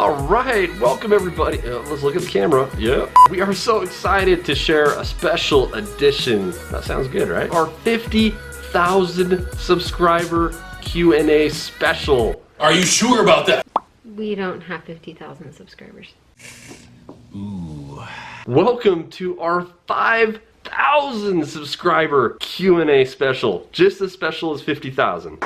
Alright, welcome everybody. Let's look at the camera. Yeah. We are so excited to share a special edition. That sounds good, right? Our 50,000 subscriber Q&A special. Are you sure about that? We don't have 50,000 subscribers. Ooh. Welcome to our 5,000 subscriber Q&A special. Just as special as 50,000.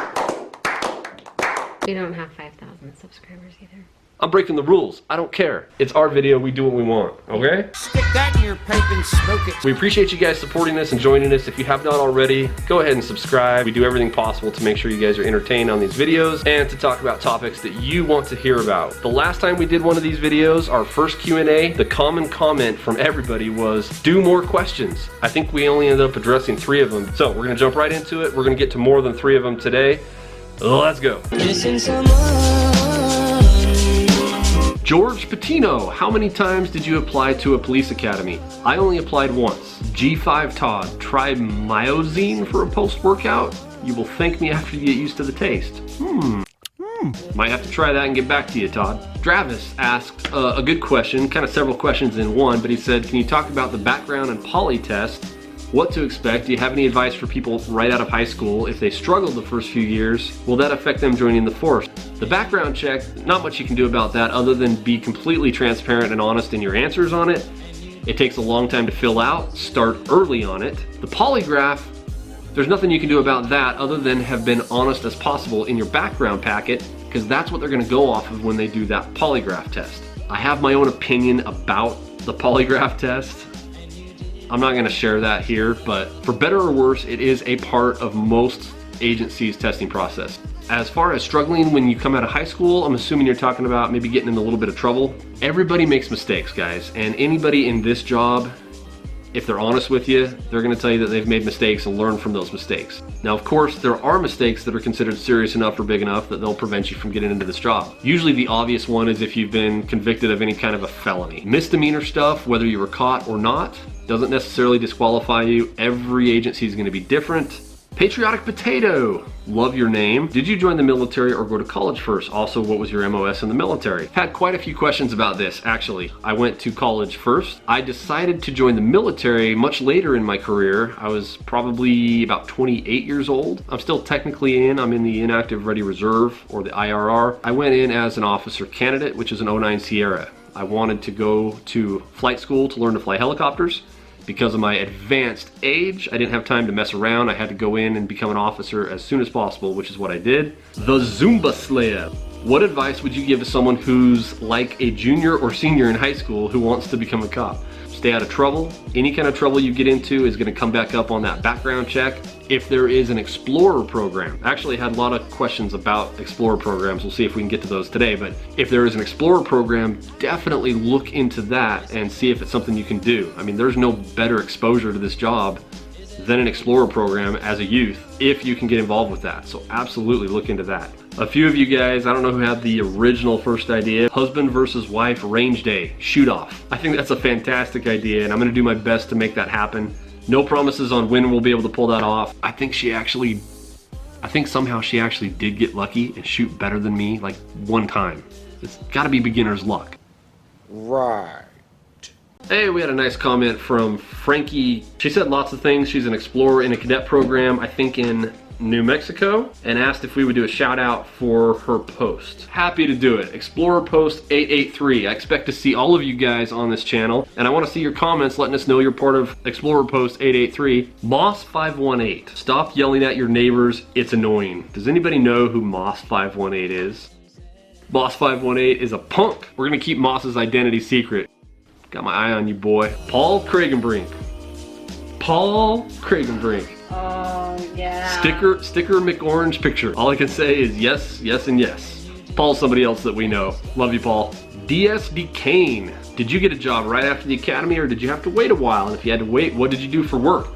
We don't have 5,000 subscribers either. I'm breaking the rules. I don't care. It's our video. We do what we want. Okay? Stick that in your pipe and smoke it. We appreciate you guys supporting us and joining us. If you have not already, go ahead and subscribe. We do everything possible to make sure you guys are entertained on these videos and to talk about topics that you want to hear about. The last time we did one of these videos, our first Q&A, the common comment from everybody was, do more questions. I think we only ended up addressing 3 of them. So we're gonna jump right into it. We're gonna get to more than 3 of them today. Let's go. George Patino, how many times did you apply to a police academy? I only applied once. G5 Todd, try myozine for a post-workout? You will thank me after you get used to the taste. Might have to try that and get back to you, Todd. Travis asked a good question, kind of several questions in one, but he said, can you talk about the background and poly test? What to expect? Do you have any advice for people right out of high school? If they struggled the first few years, will that affect them joining the force? The background check, not much you can do about that other than be completely transparent and honest in your answers on it. It takes a long time to fill out. Start early on it. The polygraph, there's nothing you can do about that other than have been honest as possible in your background packet, because that's what they're going to go off of when they do that polygraph test. I have my own opinion about the polygraph test. I'm not going to share that here, but for better or worse, it is a part of most agencies' testing process. As far as struggling when you come out of high school, I'm assuming you're talking about maybe getting in a little bit of trouble. Everybody makes mistakes, guys, and anybody in this job, if they're honest with you, they're going to tell you that they've made mistakes and learn from those mistakes. Now, of course, there are mistakes that are considered serious enough or big enough that they'll prevent you from getting into this job. Usually the obvious one is if you've been convicted of any kind of a felony. Misdemeanor stuff, whether you were caught or not, doesn't necessarily disqualify you. Every agency is going to be different. Patriotic Potato, love your name. Did you join the military or go to college first? Also, what was your MOS in the military? Had quite a few questions about this, actually. I went to college first. I decided to join the military much later in my career. I was probably about 28 years old. I'm still technically in. I'm in the Inactive Ready Reserve, or the IRR. I went in as an officer candidate, which is an 09 Sierra. I wanted to go to flight school to learn to fly helicopters. Because of my advanced age, I didn't have time to mess around. I had to go in and become an officer as soon as possible, which is what I did. The Zumba Slayer. What advice would you give to someone who's like a junior or senior in high school who wants to become a cop? Stay out of trouble. Any kind of trouble you get into is going to come back up on that background check. If there is an Explorer program, actually had a lot of questions about Explorer programs. We'll see if we can get to those today, but if there is an Explorer program, definitely look into that and see if it's something you can do. I mean, there's no better exposure to this job than an Explorer program as a youth if you can get involved with that. So absolutely look into that. A few of you guys, I don't know who had the original first idea, husband versus wife range day, shoot off. I think that's a fantastic idea and I'm gonna do my best to make that happen. No promises on when we'll be able to pull that off. I think somehow she actually did get lucky and shoot better than me like one time. It's gotta be beginner's luck. Right. Hey, we had a nice comment from Frankie. She said lots of things. She's an explorer in a cadet program, I think in New Mexico, and asked if we would do a shout out for her post. Happy to do it. Explorer Post 883. I expect to see all of you guys on this channel, and I want to see your comments letting us know you're part of Explorer Post 883. Moss 518. Stop yelling at your neighbors. It's annoying. Does anybody know who Moss 518 is? Moss 518 is a punk. We're gonna keep Moss's identity secret. Got my eye on you, boy. Paul Kragenbrink. Paul Kragenbrink. Oh, yeah. Sticker McOrange picture. All I can say is yes, yes, and yes. Paul's somebody else that we know. Love you, Paul. DSD Kane. Did you get a job right after the academy or did you have to wait a while? And if you had to wait, what did you do for work?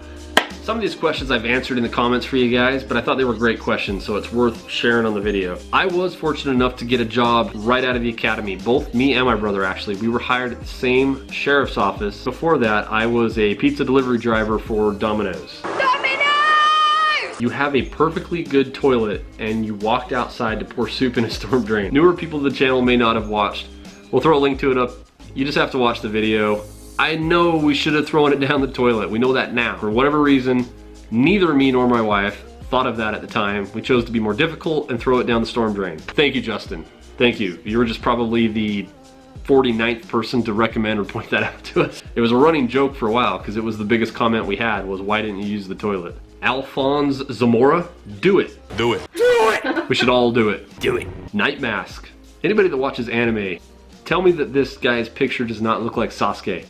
Some of these questions I've answered in the comments for you guys, but I thought they were great questions, so it's worth sharing on the video. I was fortunate enough to get a job right out of the academy. Both me and my brother, actually. We were hired at the same sheriff's office. Before that, I was a pizza delivery driver for Domino's. You have a perfectly good toilet and you walked outside to pour soup in a storm drain. Newer people to the channel may not have watched We'll throw a link to it up. You just have to watch the video. I know we should have thrown it down the toilet. We know that now. For whatever reason, neither me nor my wife thought of that at the time. We chose to be more difficult and throw it down the storm drain. Thank you, Justin. Thank you. You were just probably the 49th person to recommend or point that out to us. It was a running joke for a while because it was the biggest comment we had was, why didn't you use the toilet? Alphonse Zamora, do it. Do it. Do it. We should all do it. Do it. Night Mask. Anybody that watches anime, tell me that this guy's picture does not look like Sasuke.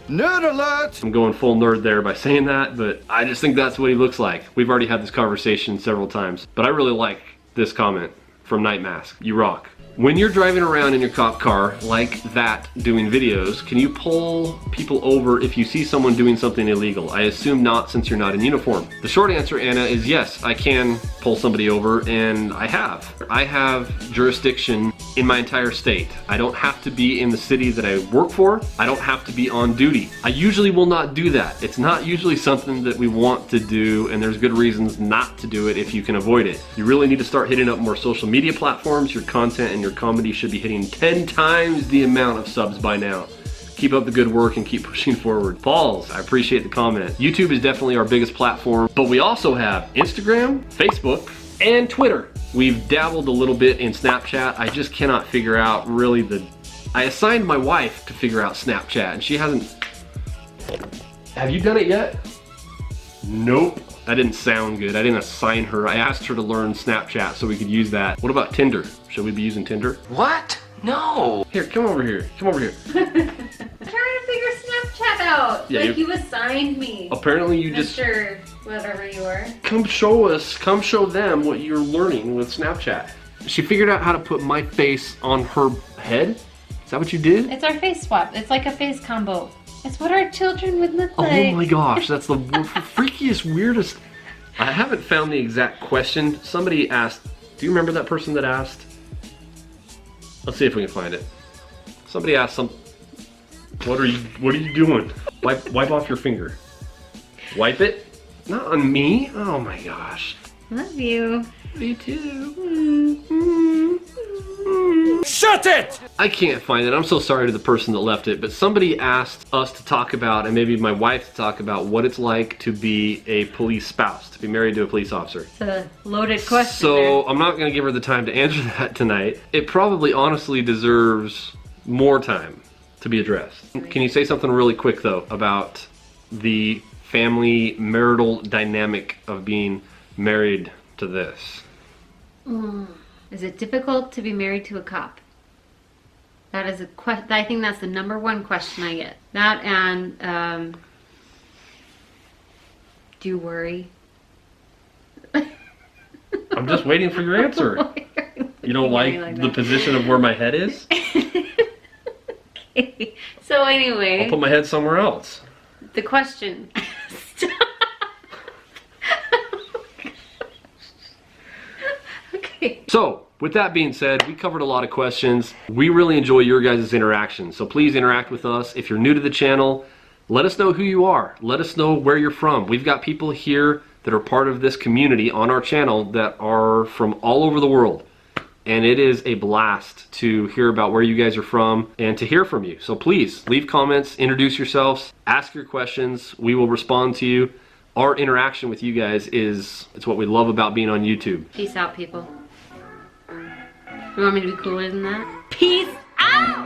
Nerd alert! I'm going full nerd there by saying that, but I just think that's what he looks like. We've already had this conversation several times, but I really like this comment from Night Mask. You rock. When you're driving around in your cop car like that doing videos, can you pull people over if you see someone doing something illegal? I assume not, since you're not in uniform. The short answer, Anna, is yes, I can pull somebody over, and I have. I have jurisdiction in my entire state. I don't have to be in the city that I work for. I don't have to be on duty. I usually will not do that. It's not usually something that we want to do, and there's good reasons not to do it if you can avoid it. You really need to start hitting up more social media platforms. Your content and your comedy should be hitting 10 times the amount of subs by now. Keep up the good work and keep pushing forward. Pauls, I appreciate the comment. YouTube is definitely our biggest platform, but we also have Instagram, Facebook, and Twitter. We've dabbled a little bit in Snapchat. I just cannot figure out really I assigned my wife to figure out Snapchat, and she hasn't. Have you done it yet? Nope. That didn't sound good. I didn't assign her. I asked her to learn Snapchat so we could use that. What about Tinder? Should we be using Tinder? What? No. Here, come over here. Come over here. I'm trying to figure Snapchat out. Yeah, like you assigned me. Apparently you just... Mr. whatever you are. Come show us, come show them what you're learning with Snapchat. She figured out how to put my face on her head? Is that what you did? It's our face swap. It's like a face combo. It's what our children would look like. Oh my gosh, that's the freakiest, weirdest. I haven't found the exact question. Somebody asked, do you remember that person that asked? Let's see if we can find it. Somebody asked what are you doing? Wipe off your finger. Wipe it? Not on me. Oh my gosh. Love you. Me too. Shut it! I can't find it. I'm so sorry to the person that left it, but somebody asked us to talk about, and maybe my wife to talk about, what it's like to be a police spouse, to be married to a police officer. It's a loaded question. So I'm not going to give her the time to answer that tonight. It probably honestly deserves more time to be addressed. Can you say something really quick though about the family marital dynamic of being married to this? Is it difficult to be married to a cop? That is I think that's the number one question I get. That and do you worry? I'm just waiting for your answer. You don't like the position of where my head is? Okay. So anyway, I'll put my head somewhere else. the question. Okay. So, with that being said, we covered a lot of questions. We really enjoy your guys' interaction, so please interact with us. If you're new to the channel, let us know who you are. Let us know where you're from. We've got people here that are part of this community on our channel that are from all over the world. And it is a blast to hear about where you guys are from and to hear from you. So please, leave comments, introduce yourselves, ask your questions. We will respond to you. Our interaction with you guys it's what we love about being on YouTube. Peace out, people. You want me to be cooler than that? Peace out!